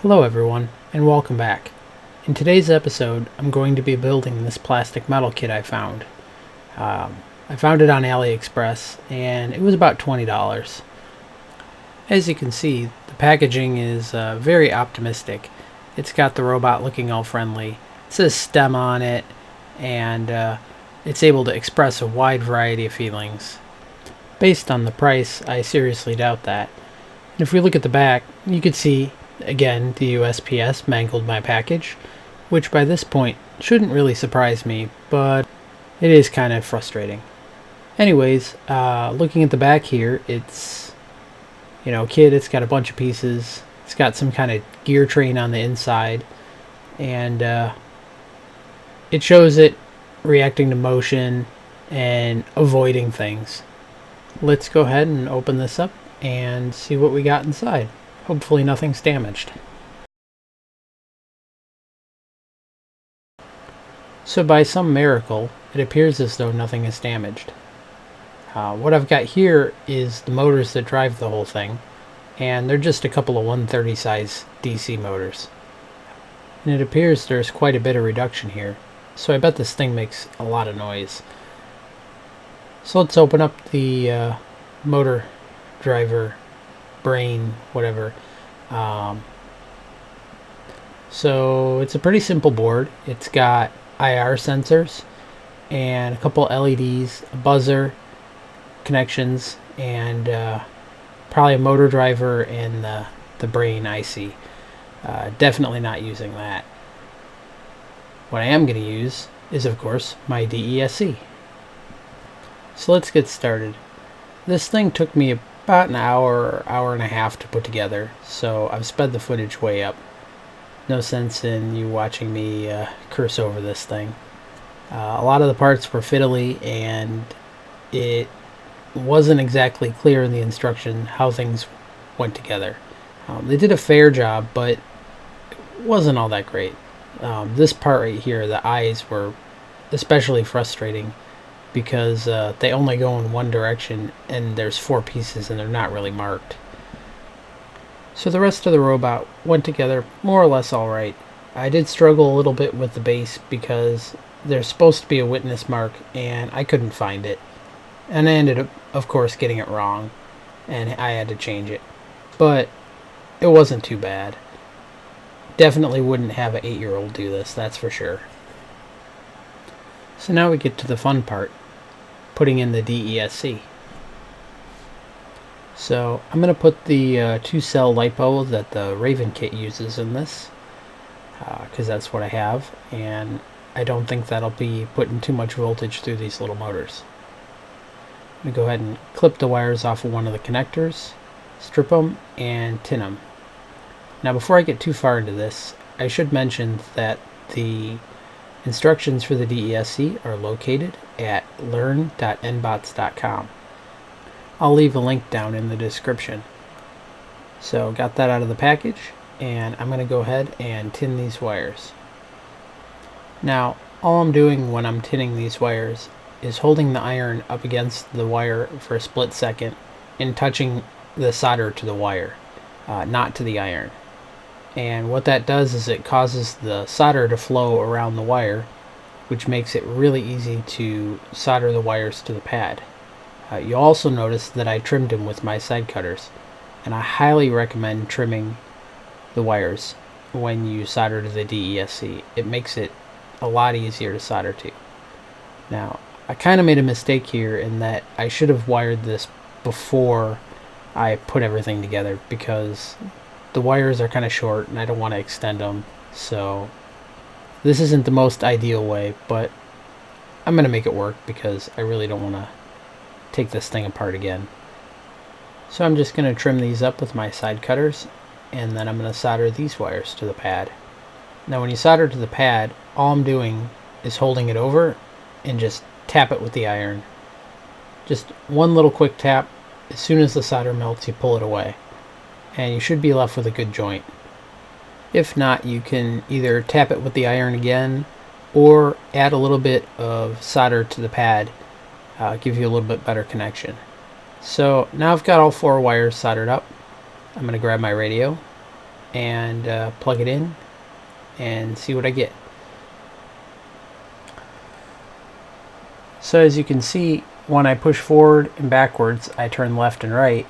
Hello everyone, and welcome back. In today's episode, I'm going to be building this plastic metal kit I found. I found it on AliExpress, and it was about $20. As you can see, the packaging is very optimistic. It's got the robot looking all friendly. It says STEM on it, and it's able to express a wide variety of feelings. Based on the price, I seriously doubt that. And if we look at the back, you can see again, the USPS mangled my package, which by this point shouldn't really surprise me, but it is kind of frustrating. Anyways, looking at the back here, it's, kit, it's got a bunch of pieces. It's got some kind of gear train on the inside, and it shows it reacting to motion and avoiding things. Let's go ahead and open this up and see what we got inside. Hopefully nothing's damaged. So by some miracle, it appears as though nothing is damaged. What I've got here is the motors that drive the whole thing, and they're just a couple of 130 size DC motors. And it appears there's quite a bit of reduction here, so I bet this thing makes a lot of noise. So let's open up the motor driver brain, whatever. So it's a pretty simple board. It's got IR sensors and a couple LEDs, a buzzer, connections, and probably a motor driver and the brain IC. Definitely not using that. What I am going to use is, of course, my DESC. So let's get started. This thing took me about an hour and a half to put together, so I've sped the footage way up. No sense in you watching me curse over this thing. A lot of the parts were fiddly, and it wasn't exactly clear in the instruction how things went together. They did a fair job, but it wasn't all that great. This part right here, the eyes, were especially frustrating because they only go in one direction, and there's 4 pieces and they're not really marked. So the rest of the robot went together more or less alright. I did struggle a little bit with the base because there's supposed to be a witness mark and I couldn't find it. And I ended up, of course, getting it wrong, and I had to change it. But it wasn't too bad. Definitely wouldn't have an 8-year-old do this, that's for sure. So now we get to the fun part, putting in the DESC. So I'm going to put the 2-cell LiPo that the Raven kit uses in this, because that's what I have, and I don't think that'll be putting too much voltage through these little motors. I'm going to go ahead and clip the wires off of one of the connectors, strip them, and tin them. Now before I get too far into this, I should mention that the instructions for the DESC are located at learn.endbots.com. I'll leave a link down in the description. So got that out of the package, and I'm going to go ahead and tin these wires. Now all I'm doing when I'm tinning these wires is holding the iron up against the wire for a split second and touching the solder to the wire, not to the iron. And what that does is it causes the solder to flow around the wire, which makes it really easy to solder the wires to the pad. You'll also notice that I trimmed them with my side cutters, and I highly recommend trimming the wires when you solder to the DESC. It makes it a lot easier to solder to. Now, I kind of made a mistake here in that I should have wired this before I put everything together, because the wires are kind of short and I don't want to extend them. So this isn't the most ideal way, but I'm going to make it work because I really don't want to take this thing apart again. So I'm just going to trim these up with my side cutters, and then I'm going to solder these wires to the pad. Now when you solder to the pad, all I'm doing is holding it over and just tap it with the iron. Just one little quick tap. As soon as the solder melts, you pull it away, and you should be left with a good joint. If not, you can either tap it with the iron again or add a little bit of solder to the pad, give you a little bit better connection. So now I've got all 4 wires soldered up. I'm going to grab my radio, and plug it in and see what I get. So as you can see, when I push forward and backwards, I turn left and right,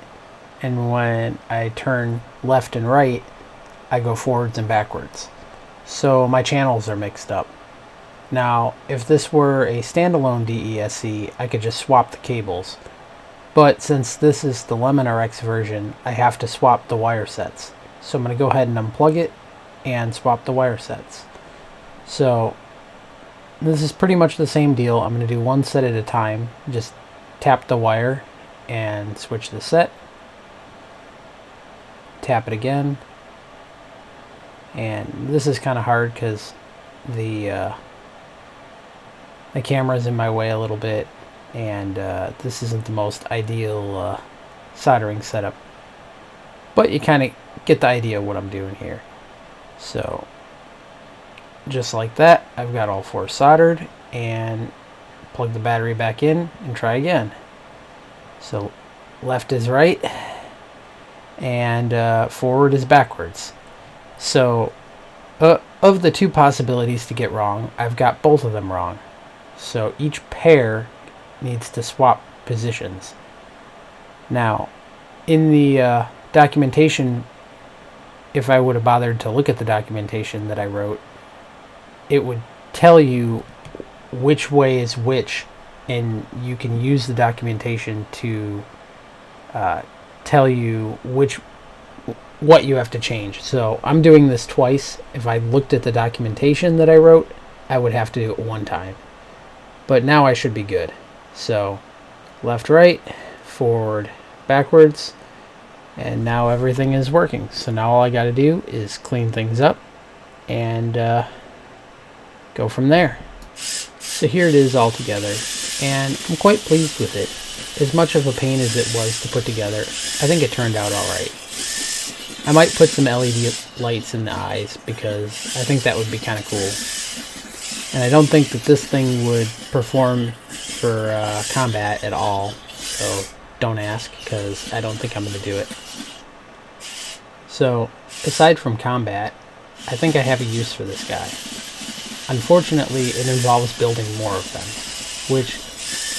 and when I turn left and right, I go forwards and backwards. So my channels are mixed up. Now, if this were a standalone DESC, I could just swap the cables. But since this is the Lemon RX version, I have to swap the wire sets. So I'm going to go ahead and unplug it and swap the wire sets. So this is pretty much the same deal. I'm going to do one set at a time. Just tap the wire and switch the set. Tap it again. And this is kind of hard because the camera's in my way a little bit, and this isn't the most ideal soldering setup. But you kind of get the idea of what I'm doing here. So just like that, I've got all 4 soldered, and plug the battery back in and try again. So left is right, and forward is backwards. So of the 2 possibilities to get wrong, I've got both of them wrong. So each pair needs to swap positions. Now, in the documentation, if I would have bothered to look at the documentation that I wrote, it would tell you which way is which, and you can use the documentation to tell you what you have to change. So I'm doing this twice. If I looked at the documentation that I wrote, I would have to do it one time. But now I should be good. So left, right, forward, backwards, and now everything is working. So now all I got to do is clean things up and go from there. So here it is all together, and I'm quite pleased with it. As much of a pain as it was to put together, I think it turned out alright. I might put some LED lights in the eyes because I think that would be kind of cool. And I don't think that this thing would perform for combat at all, so don't ask, because I don't think I'm going to do it. So, aside from combat, I think I have a use for this guy. Unfortunately, it involves building more of them, which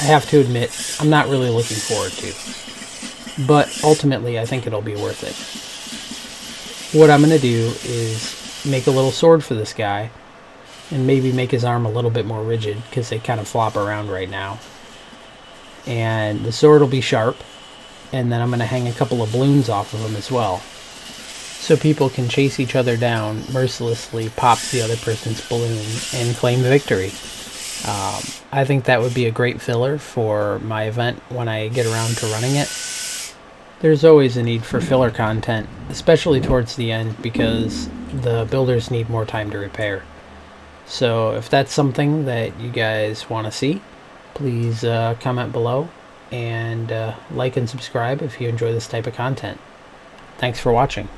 I have to admit, I'm not really looking forward to. But ultimately, I think it'll be worth it. What I'm going to do is make a little sword for this guy, and maybe make his arm a little bit more rigid, because they kind of flop around right now. And the sword will be sharp, and then I'm going to hang a couple of balloons off of him as well, so people can chase each other down, mercilessly pop the other person's balloon, and claim victory. I think that would be a great filler for my event when I get around to running it. There's always a need for filler content, especially towards the end, because the builders need more time to repair. So if that's something that you guys want to see, please comment below, and like and subscribe if you enjoy this type of content. Thanks for watching.